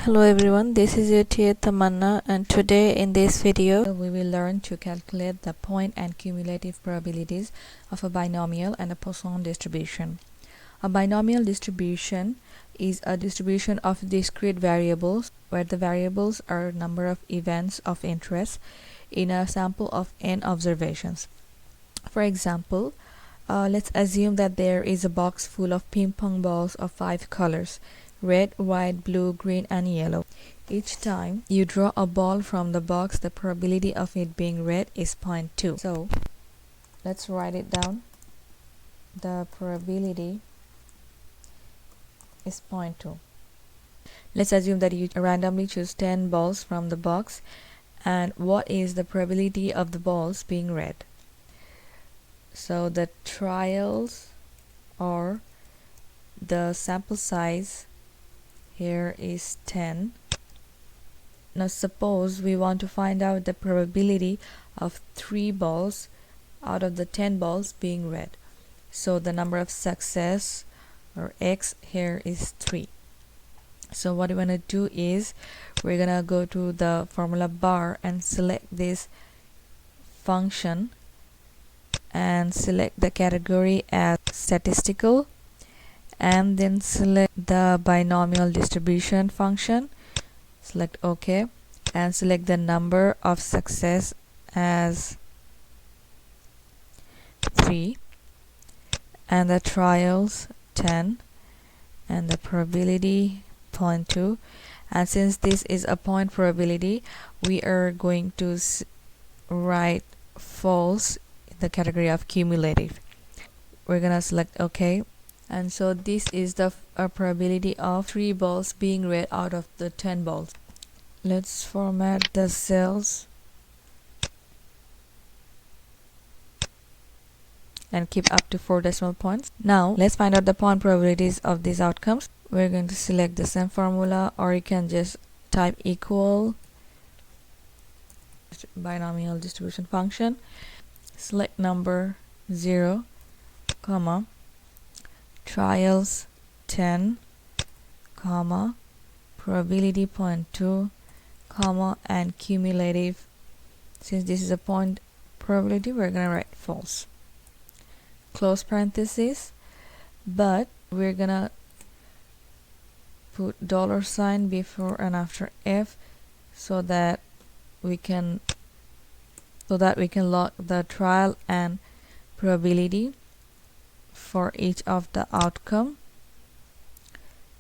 Hello everyone, this is your TA Tamanna, and today in this video we will learn to calculate the point and cumulative probabilities of a binomial and a Poisson distribution. A binomial distribution is a distribution of discrete variables where the variables are number of events of interest in a sample of n observations. For example, let's assume that there is a box full of ping pong balls of 5 colors: red, white, blue, green, and yellow. Each time you draw a ball from the box, the probability of it being red is 0.2. So let's write it down. The probability is 0.2. Let's assume that you randomly choose 10 balls from the box, and what is the probability of the balls being red? So the trials, or the sample size here, is 10. Now suppose we want to find out the probability of 3 balls out of the 10 balls being red. So the number of success, or x, here is 3. So what we're going to do is we're going to go to the formula bar and select this function and select the category as statistical, and then select the binomial distribution function, select OK, and select the number of success as 3 and the trials 10 and the probability 0.2. And since this is a point probability, we are going to write false in the category of cumulative. We're gonna select OK. And so this is the probability of 3 balls being red out of the 10 balls. Let's format the cells and keep up to 4 decimal points. Now let's find out the point probabilities of these outcomes. We're going to select the same formula, or you can just type equal binomial distribution function, select number 0, comma, trials 10, comma, probability 0.2, comma, and cumulative. Since this is a point probability, we're going to write false, close parenthesis, but we're going to put $sign before and after f so that we can log the trial and probability for each of the outcome.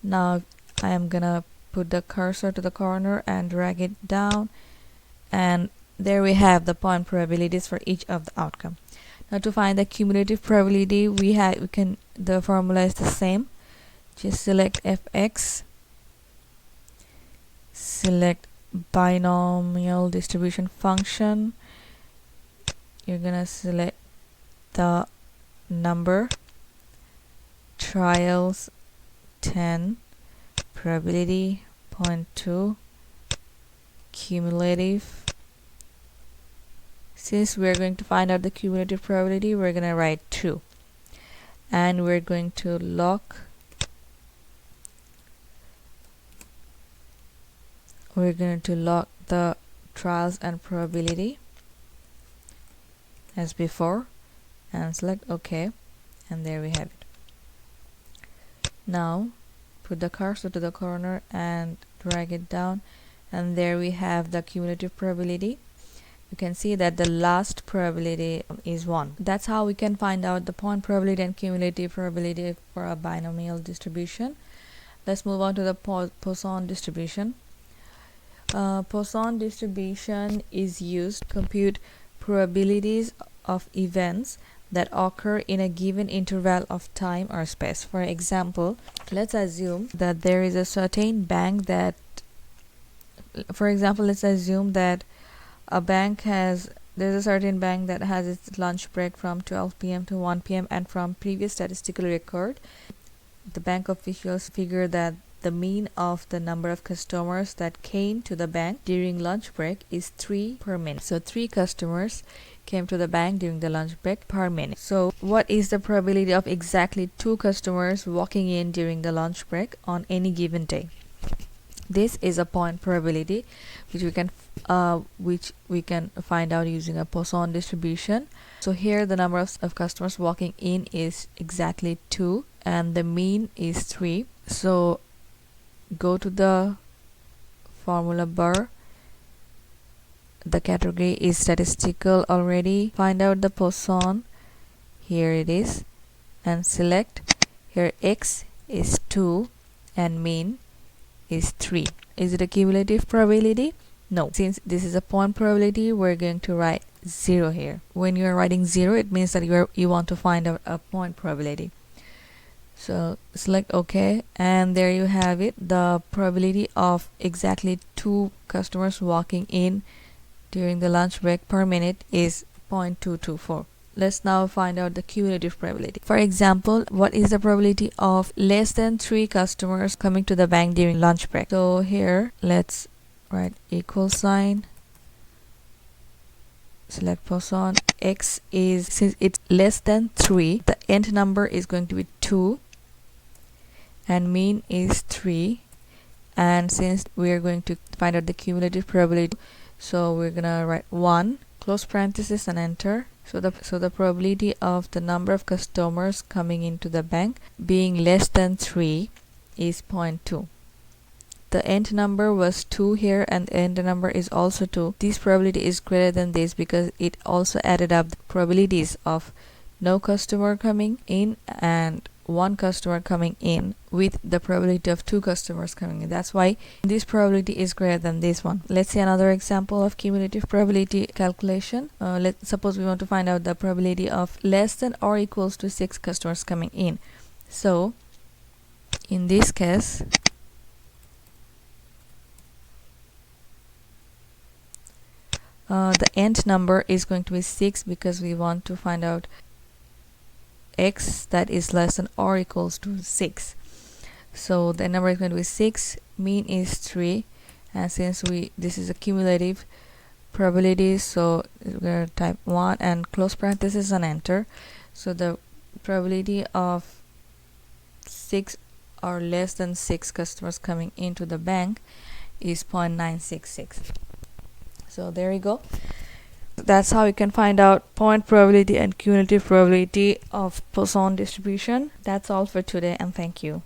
Now I am gonna put the cursor to the corner and drag it down, and there we have the point probabilities for each of the outcome. Now to find the cumulative probability, the formula is the same. Just select fx, select binomial distribution function. You're gonna select the number, trials 10, probability 0.2, cumulative. Since we're going to find out the cumulative probability, we're going to write 2, and we're going to log the trials and probability as before and select OK, and there we have it. Now put the cursor to the corner and drag it down, and there we have the cumulative probability. You can see that the last probability is 1. That's how we can find out the point probability and cumulative probability for a binomial distribution. Let's move on to the Poisson distribution. Poisson distribution is used to compute probabilities of events that occur in a given interval of time or space. For example, let's assume that there is a certain bank that, there's a certain bank that has its lunch break from 12 p.m. to 1 p.m. and from previous statistical record, the bank officials figure that the mean of the number of customers that came to the bank during lunch break is 3 per minute. So 3 customers came to the bank during the lunch break per minute. So what is the probability of exactly 2 customers walking in during the lunch break on any given day? This is a point probability which we can find out using a Poisson distribution. So here the number of customers walking in is exactly 2 and the mean is 3. So go to the formula bar. The category is statistical already. Find out the Poisson. Here it is, and select. Here x is 2 and mean is 3. Is it a cumulative probability? No. Since this is a point probability, we're going to write 0 here. When you are writing 0, it means that you want to find out a point probability. So select OK, and there you have it. The probability of exactly 2 customers walking in during the lunch break per minute is 0.224. Let's now find out the cumulative probability. For example, what is the probability of less than 3 customers coming to the bank during lunch break? So here, let's write equal sign, select Poisson. X is, since it's less than 3, the nth number is going to be 2 and mean is 3. And since we are going to find out the cumulative probability, so we're gonna write 1, close parenthesis and enter. So the probability of the number of customers coming into the bank being less than 3 is 0.2. The nth number was 2 here and the nth number is also 2. This probability is greater than this because it also added up the probabilities of no customer coming in and 1 customer coming in with the probability of 2 customers coming in. That's why this probability is greater than this one. Let's see another example of cumulative probability calculation. Let's suppose we want to find out the probability of less than or equals to 6 customers coming in. So in this case, the nth number is going to be 6 because we want to find out x that is less than or equals to 6. So the number is going to be 6, mean is 3, and since this is a cumulative probability, so we're going to type 1 and close parenthesis and enter. So the probability of 6 or less than 6 customers coming into the bank is 0.966. So there you go. That's how you can find out point probability and cumulative probability of Poisson distribution. That's all for today, and thank you.